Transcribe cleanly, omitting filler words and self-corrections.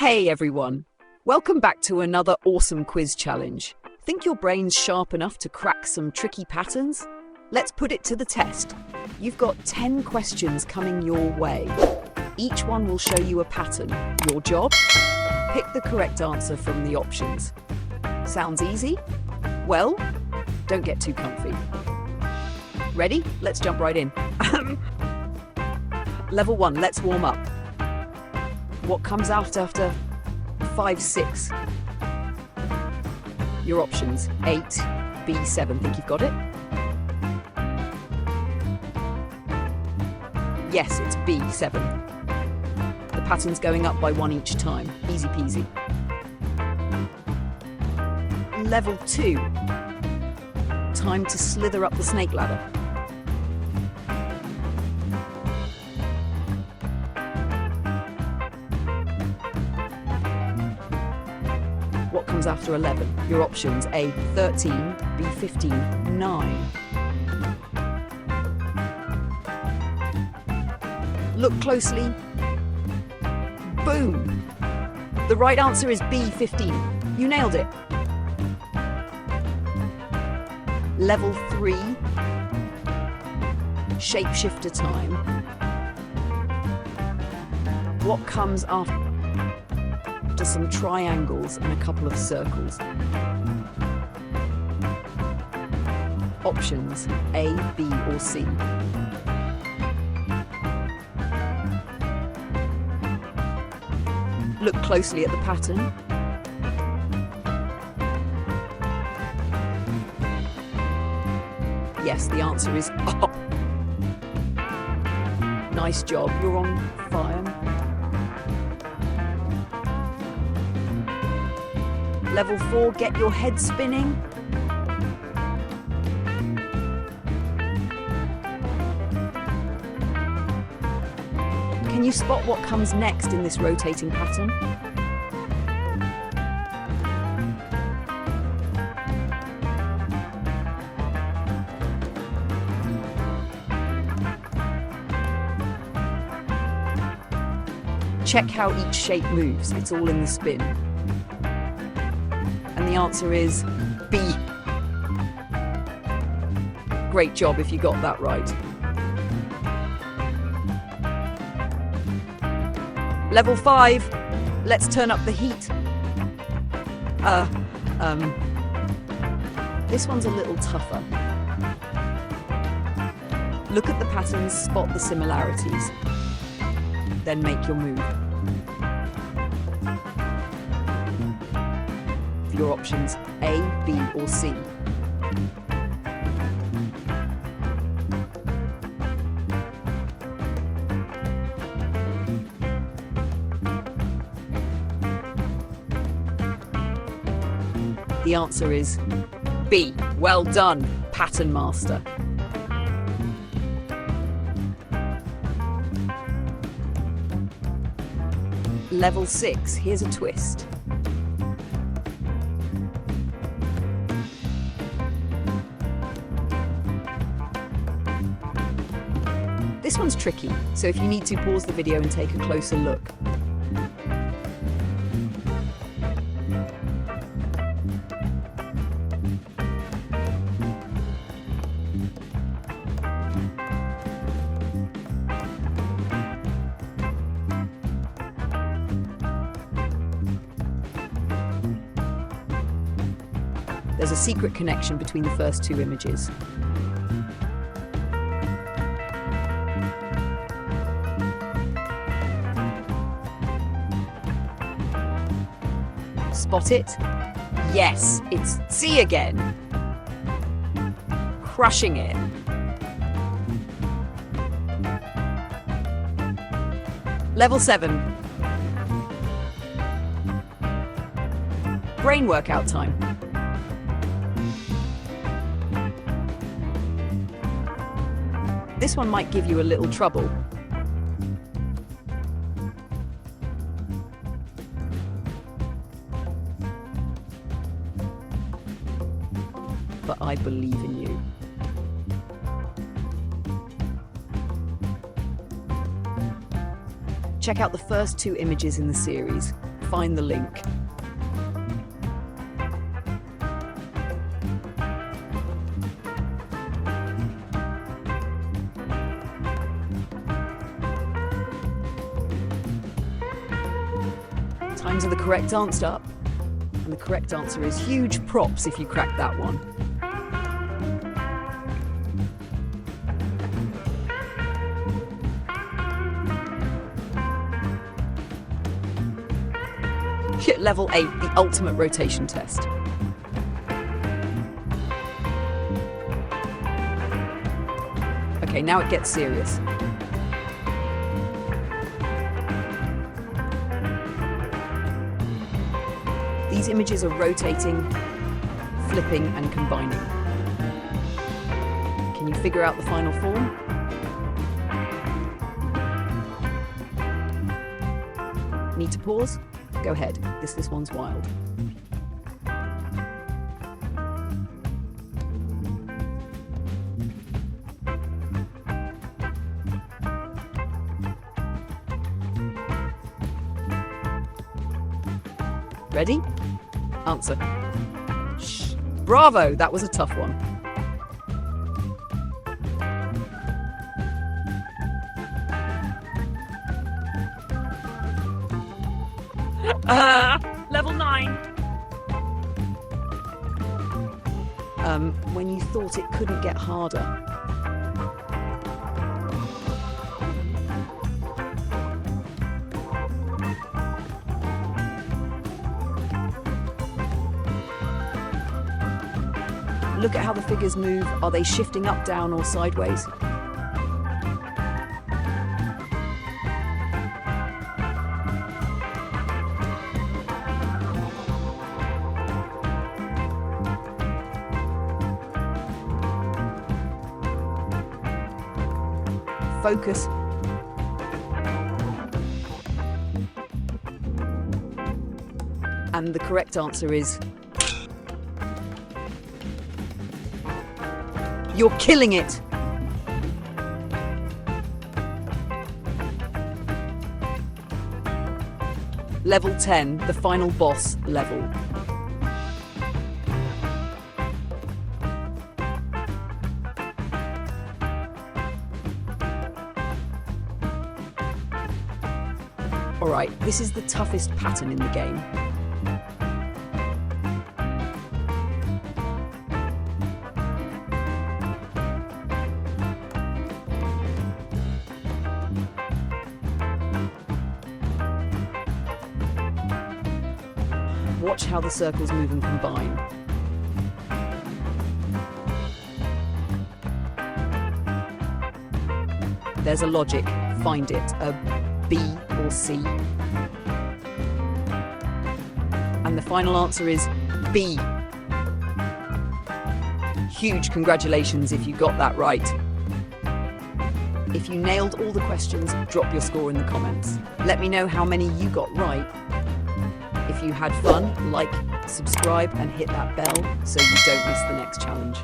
Hey everyone! Welcome back to another awesome quiz challenge. Think your brain's sharp enough to crack some tricky patterns? Let's put it to the test. You've got 10 questions coming your way. Each one will show you a pattern. Your job? Pick the correct answer from the options. Sounds easy? Well, don't get too comfy. Ready? Let's jump right in. Level 1, let's warm up. What comes out after 5, 6? Your options: 8, B, 7. Think you've got it? Yes, it's B, 7. The pattern's going up by 1 each time. Easy peasy. Level 2. Time to slither up the snake ladder. What comes after 11? Your options: A, 13, B, 15, 9. Look closely. Boom! The right answer is B, 15. You nailed it. Level 3. Shapeshifter time. What comes after some triangles and a couple of circles? Options: A, B, or C. Look closely at the pattern. Yes, the answer is up. Nice job, you're on fire. Level 4, get your head spinning. Can you spot what comes next in this rotating pattern? Check how each shape moves. It's all in the spin. And the answer is B. Great job if you got that right. Level 5, let's turn up the heat. This one's a little tougher. Look at the patterns, spot the similarities, then make your move. Your options: A, B, or C. The answer is B. Well done, Pattern Master. Level 6, here's a twist. This one's tricky, so if you need to, pause the video and take a closer look. There's a secret connection between the first 2 images. Spot it? Yes, it's C again. Crushing it. Level 7. Brain workout time. This one might give you a little trouble. But I believe in you. Check out the first 2 images in the series. find the link. Time to the correct answer up. And the correct answer is huge props if you crack that one. Hit level 8, the ultimate rotation test. Okay, now it gets serious. These images are rotating, flipping, and combining. Can you figure out the final form? Need to pause? Go ahead, this one's wild. Ready? Answer. Shh. Bravo, that was a tough one. Level 9. When you thought it couldn't get harder. Look at how the figures move. Are they shifting up, down, or sideways? Focus. And the correct answer is... You're killing it! Level 10, the final boss level. Alright, this is the toughest pattern in the game. Watch how the circles move and combine. There's a logic, find it, a B or C. And the final answer is B. Huge congratulations if you got that right. If you nailed all the questions, drop your score in the comments. Let me know how many you got right. If you had fun, like, subscribe and hit that bell so you don't miss the next challenge.